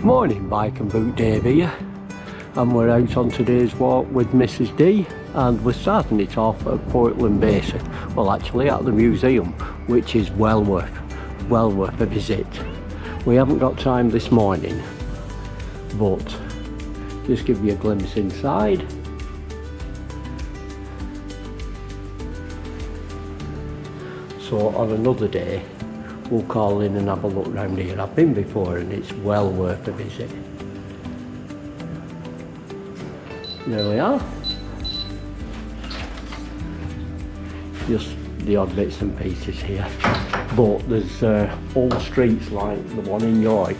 Morning, Bike and Boot Dave here, and we're out on today's walk with Mrs D, and we're starting it off at Portland Basin, well actually at the museum, which is well worth a visit. We haven't got time this morning, but just give you a glimpse inside. So on another day we'll call in and have a look round here. I've been before and it's well worth a visit. There we are. Just the odd bits and pieces here. But there's old streets like the one in York,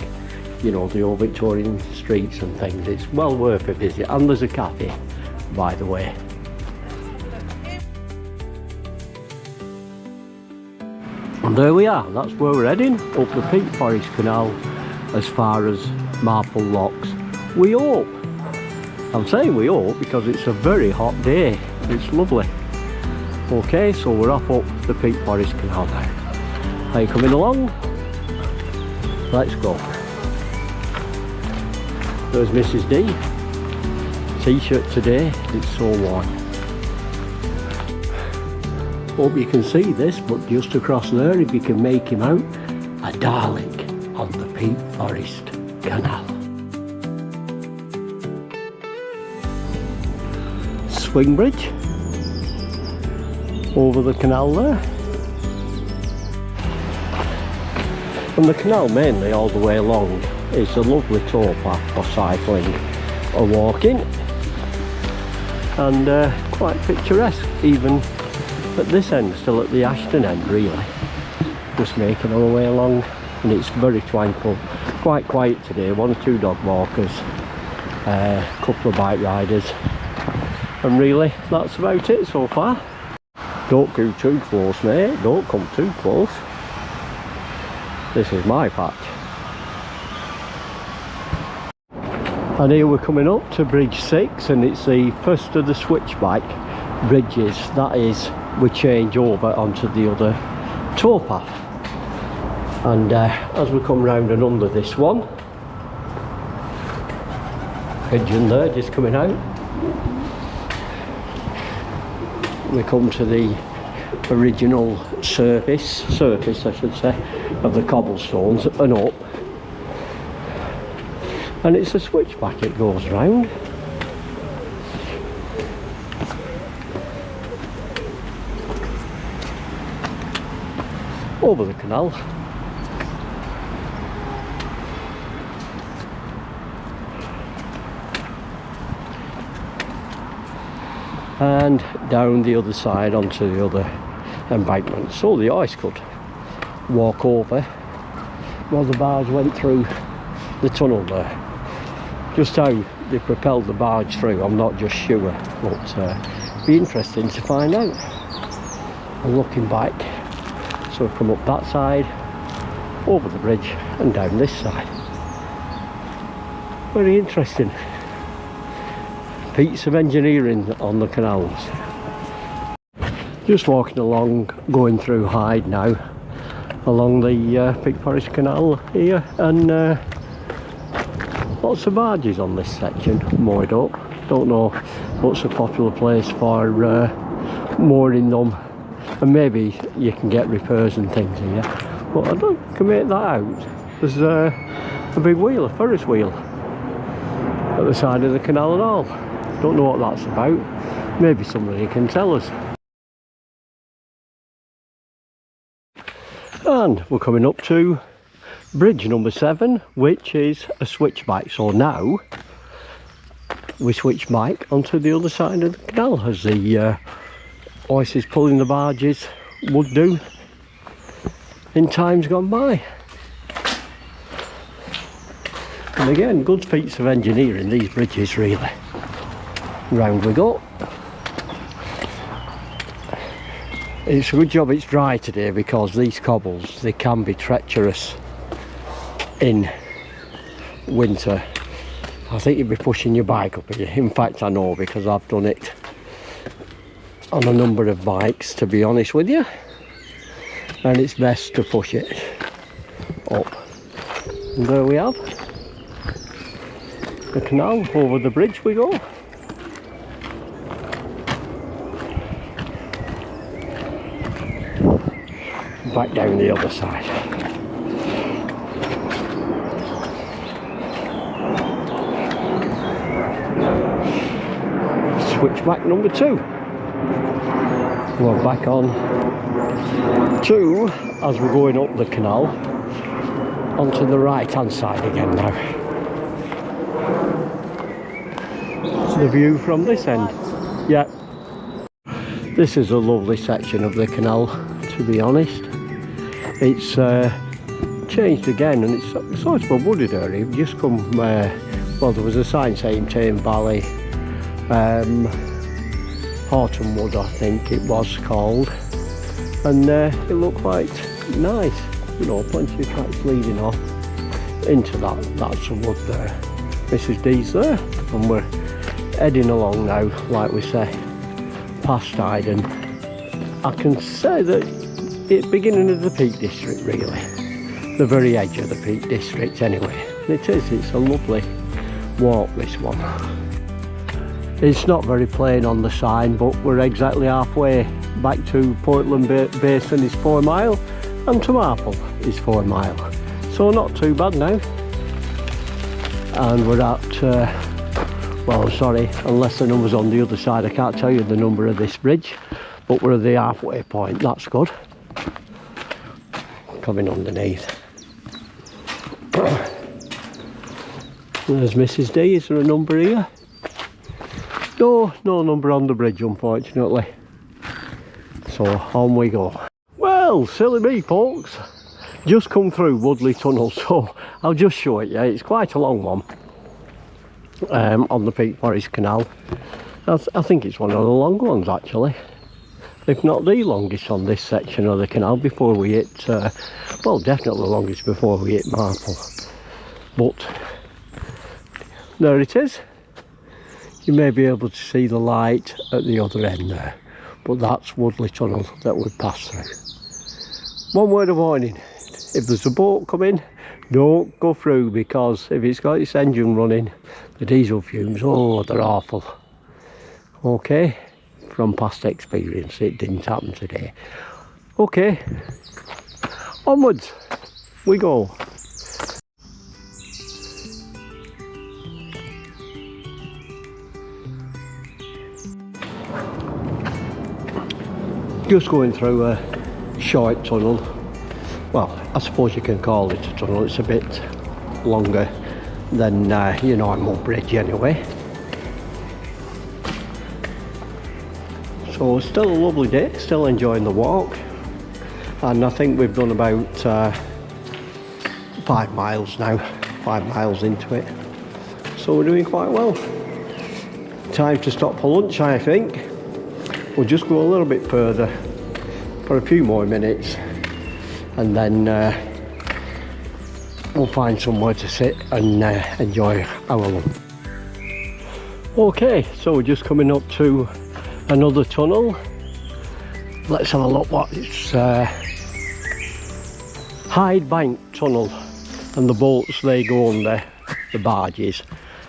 you know, the old Victorian streets and things. It's well worth a visit. And there's a cafe, by the way. And there we are, that's where we're heading, up the Peak Forest Canal as far as Marple Locks. We hope. I'm saying we hope because it's a very hot day. It's lovely. Okay, so we're off up the Peak Forest Canal now. Are you coming along? Let's go. There's Mrs D. T-shirt today, it's so warm. Hope you can see this, but just across there, if you can make him out, a Dalek on the Peak Forest Canal. Swing bridge over the canal there. And the canal mainly all the way along is a lovely towpath for cycling or walking, and quite picturesque even at this end, still at the Ashton end really. Just making our way along, and it's very tranquil, quite quiet today. One or two dog walkers, a couple of bike riders, and really that's about it so far. Don't go too close, mate, don't come too close. This is my patch. And here we're coming up to Bridge 6, and it's the first of the switchback bridges, that is, we change over onto the other towpath. And as we come round and under this one, pigeon there just coming out, we come to the original surface I should say, of the cobblestones and up, and it's a switchback, it goes round. Over the canal. And down the other side onto the other embankment. So the ice could walk over while the barge went through the tunnel there. Just how they propelled the barge through, I'm not just sure, but be interesting to find out. And looking back, so we've come up that side, over the bridge and down this side. Very interesting. Feats of engineering on the canals. Just walking along, going through Hyde now, along the Peak Forest Canal here, and lots of barges on this section, moored up. Don't know what's a popular place for mooring them. And maybe you can get repairs and things here, but I don't can make that out. There's a big wheel, a Ferris wheel, at the side of the canal and all. Don't know what that's about. Maybe somebody can tell us. And we're coming up to bridge number 7, which is a switchback. So now we switch back onto the other side of the canal, as the horses pulling the barges would do in times gone by. And again, good feats of engineering, these bridges really. Round we go. It's a good job it's dry today, because these cobbles, they can be treacherous in winter. I think you'd be pushing your bike up here. In fact, I know, because I've done it on a number of bikes, to be honest with you, and it's best to push it up. And there we have the canal, over the bridge we go. Back down the other side. Switchback number 2. We're back on 2 as we're going up the canal onto the right hand side again now. The view from this end. Yeah, this is a lovely section of the canal, to be honest. It's changed again, and it's sort of a wooded area. We've just come, well, there was a sign saying Tame Valley, Horton Wood I think it was called, and it looked quite nice, you know, plenty of tracks leading off into that's the wood there. Mrs D's there, and we're heading along now, like we say, past Iden. I can say that it's beginning of the Peak District, really, the very edge of the Peak District anyway, and it's a lovely walk, this one. It's not very plain on the sign, but we're exactly halfway back to Portland Basin is 4 mile, and to Marple is 4 mile, so not too bad now. And we're at, well, sorry, unless the number's on the other side, I can't tell you the number of this bridge, but we're at the halfway point. That's good. Coming underneath. There's Mrs D. Is there a number here? No number on the bridge, unfortunately. So on we go. Well, silly me, folks. Just come through Woodley Tunnel, so I'll just show it you. It's quite a long one on the Peak Forest Canal. I think it's one of the long ones, actually, if not the longest on this section of the canal before we hit, well, definitely the longest before we hit Marple. But there it is. You may be able to see the light at the other end there, but that's Woodley Tunnel that we've passed through. One word of warning: if there's a boat coming, don't go through, because if it's got its engine running, the diesel fumes, oh, they're awful. Okay, from past experience, it didn't happen today. Okay, onwards we go. Just going through a short tunnel. Well, I suppose you can call it a tunnel. It's a bit longer than your normal bridge anyway. So still a lovely day, still enjoying the walk, and I think we've done about 5 miles now, 5 miles into it, so we're doing quite well. Time to stop for lunch, I think. We'll just go a little bit further for a few more minutes, and then we'll find somewhere to sit and enjoy our lunch. Okay, so we're just coming up to another tunnel. Let's have a look what it's Hyde Bank Tunnel, and the boats, they go under, the barges,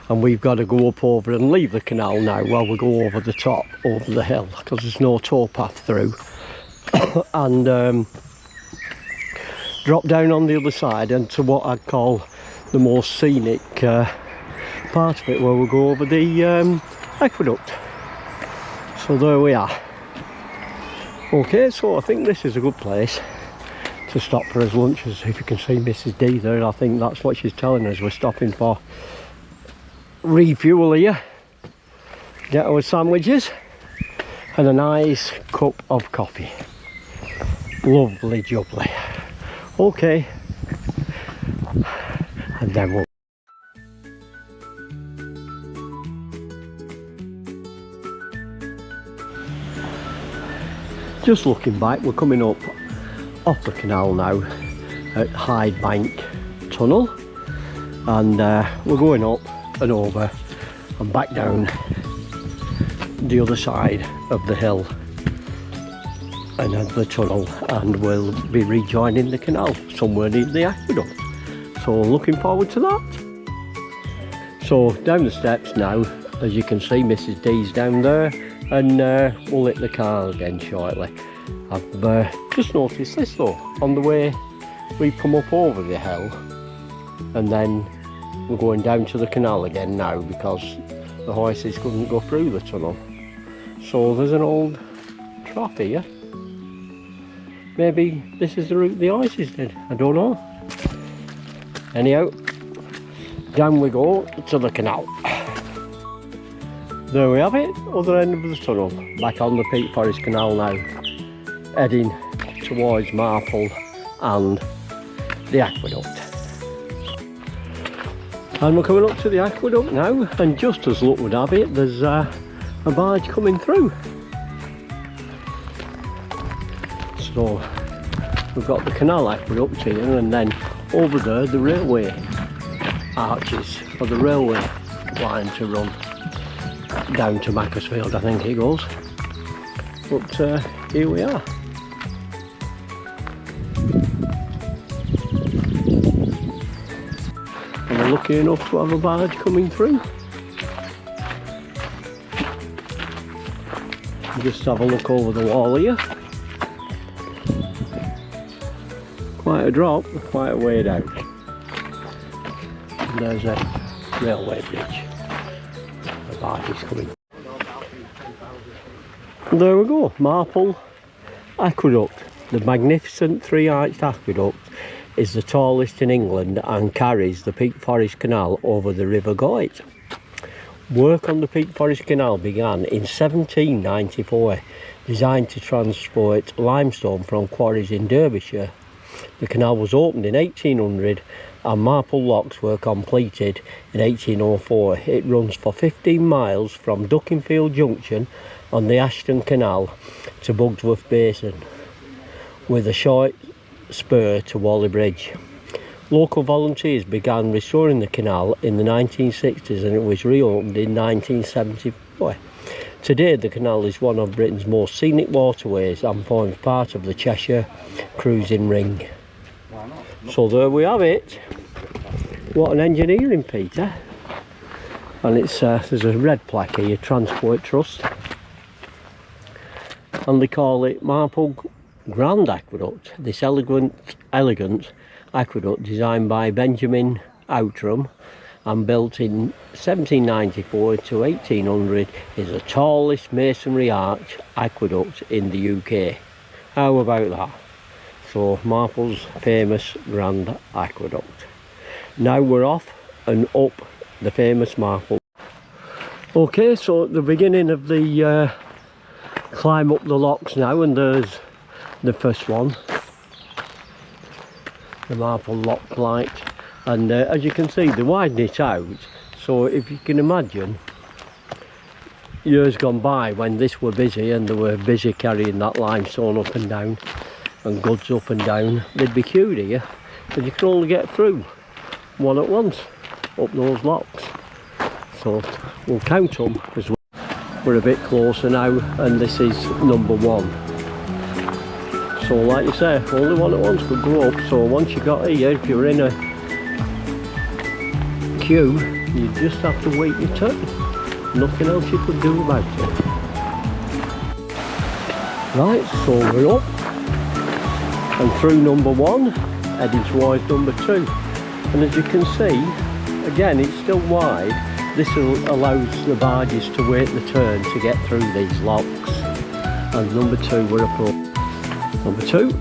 and we've got to go up over and leave the canal now while we go over the top, over the hill, because there's no towpath through, and drop down on the other side into what I'd call the more scenic part of it, where we'll go over the aqueduct. So there we are. Okay, so I think this is a good place to stop for his lunches. If you can see Mrs D there, I think that's what she's telling us. We're stopping for refuel here, get our sandwiches and a nice cup of coffee. Lovely jubbly. Okay, and then we'll just looking back, we're coming up off the canal now at Hyde Bank Tunnel, and we're going up and over and back down the other side of the hill and the tunnel, and we'll be rejoining the canal somewhere near the aqueduct. So looking forward to that. So down the steps now, as you can see, Mrs D's down there, and we'll hit the car again shortly. I've just noticed this though, on the way we come up over the hill, and then we're going down to the canal again now because the horses couldn't go through the tunnel. So there's an old trough here. Maybe this is the route the horses did, I don't know. Anyhow, down we go to the canal. There we have it, other end of the tunnel, back on the Peak Forest Canal now, heading towards Marple and the aqueduct. And we're coming up to the aqueduct now, and just as luck would have it, there's a barge coming through. So we've got the canal aqueduct here, and then over there the railway arches for the railway line to run down to Macclesfield, I think it goes. But here we are. And we're lucky enough to have a barge coming through. Just have a look over the wall here. Quite a drop, quite a way down. And there's a railway bridge. The barge is coming. And there we go, Marple Aqueduct. The magnificent three-arched aqueduct is the tallest in England and carries the Peak Forest Canal over the River Goyt. Work on the Peak Forest Canal began in 1794, designed to transport limestone from quarries in Derbyshire. The canal was opened in 1800 and Marple locks were completed in 1804. It runs for 15 miles from Duckingfield Junction on the Ashton Canal to Bugsworth Basin, with a short spur to Whalley Bridge. Local volunteers began restoring the canal in the 1960s and it was reopened in 1974. Today the canal is one of Britain's most scenic waterways and forms part of the Cheshire Cruising Ring. So there we have it. What an engineering, Peter. And it's there's a red plaque here, Transport Trust. And they call it Marple Grand Aqueduct. This elegant aqueduct designed by Benjamin Outram and built in 1794 to 1800 is the tallest masonry arch aqueduct in the UK. How about that? So Marple's famous Grand Aqueduct. Now we're off and up the famous Marple. Okay, so at the beginning of the climb up the locks now, and there's the first one, the Marple lock light, and as you can see they widen it out, so if you can imagine years gone by when this were busy and they were busy carrying that limestone up and down and goods up and down, they'd be queued here, but you can only get through one at once up those locks. So we'll count them as well. We're a bit closer now, and this is number one. So like you say, only one at once could go up, so once you got here, if you're in a queue, you just have to wait your turn. Nothing else you could do about it. Right, so we're up and through number one, heading towards number two. And as you can see, again it's still wide. This allows the barges to wait the turn to get through these locks. And number two, we're approaching. Number two.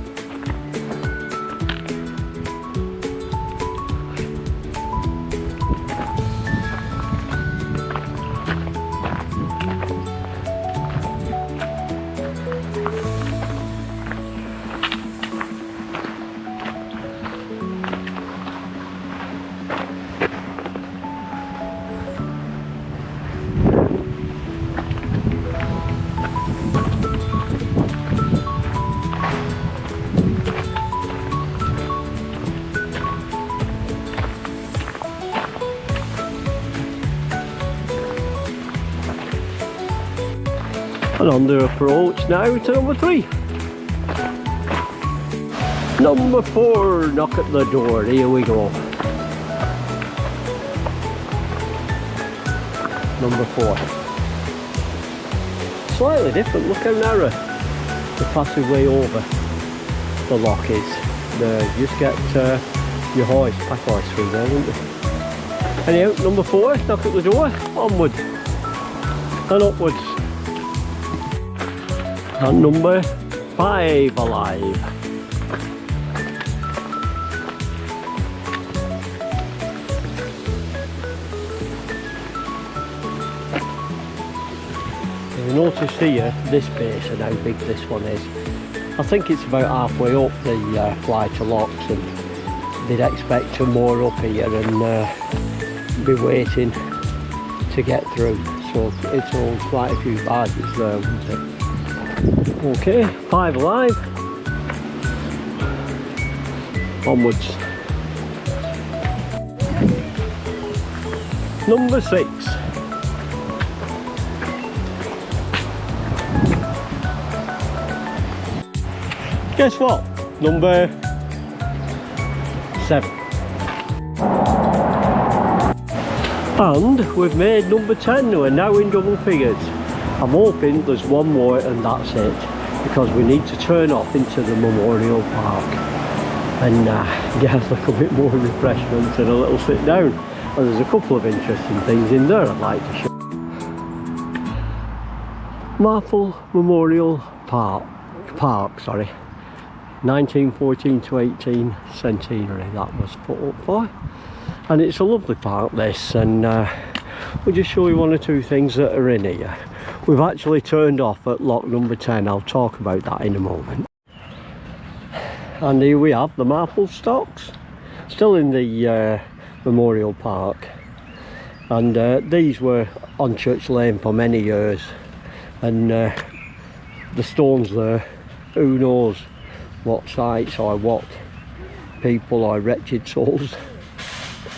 And on the approach now to number three. Number four, knock at the door, here we go. number 4. Slightly different, look how narrow the passageway over the lock is. There, you just get your hoist, pack hoist through there, won't you? Anyhow, number 4, knock at the door, onward and upwards. And number 5 alive. You notice here this basin, how big this one is. I think it's about halfway up the flight of locks, and they'd expect some more up here and be waiting to get through. So it's all quite a few barges there, wouldn't it? Okay, 5 alive. Onwards. Number 6. Guess what? Number 7. And we've made number 10. We're now in double figures. I'm hoping there's one more and that's it, because we need to turn off into the Memorial Park and get a little bit more refreshment and a little sit down. And there's a couple of interesting things in there I'd like to show. Marple Memorial Park, 1914 to 18 centenary that was put up for, and it's a lovely park this, and we'll just show you one or two things that are in here. We've actually turned off at lock number 10, I'll talk about that in a moment. And here we have the Canal Stocks, still in the Memorial Park, and these were on Church Lane for many years, and the stones there, who knows what sites or what people or wretched souls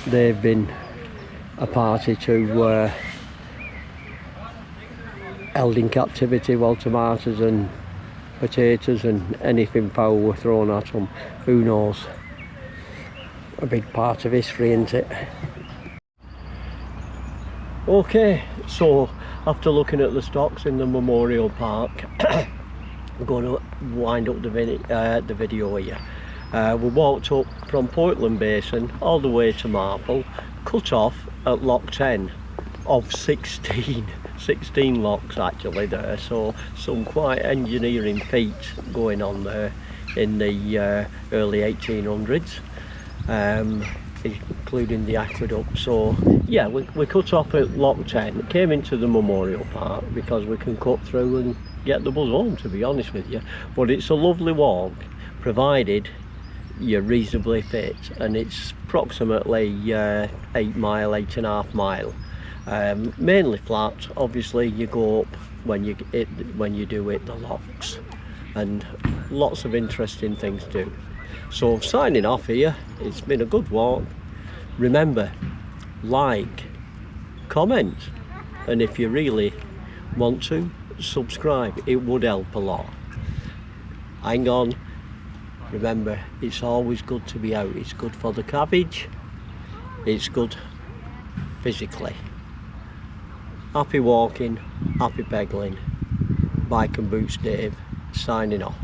they've been a party to, held in captivity while tomatoes and potatoes and anything foul were thrown at them. Who knows? A big part of history, isn't it? Okay, so after looking at the stocks in the Memorial Park, I'm going to wind up the video here. We walked up from Portland Basin all the way to Marple, cut off at lock 10 of 16 locks actually there, so some quite engineering feats going on there in the early 1800s, including the aqueduct. So yeah, we cut off at lock 10, came into the Memorial Park because we can cut through and get the bus home, to be honest with you. But it's a lovely walk, provided you're reasonably fit, and it's approximately 8.5 mile. Mainly flat. Obviously you go up when you do hit the locks, and lots of interesting things to do. So signing off here, it's been a good walk. Remember, like, comment, and if you really want to, subscribe, it would help a lot. Hang on, remember, it's always good to be out. It's good for the cabbage, it's good physically. Happy walking, happy pedaling. Bike and Boots Dave, signing off.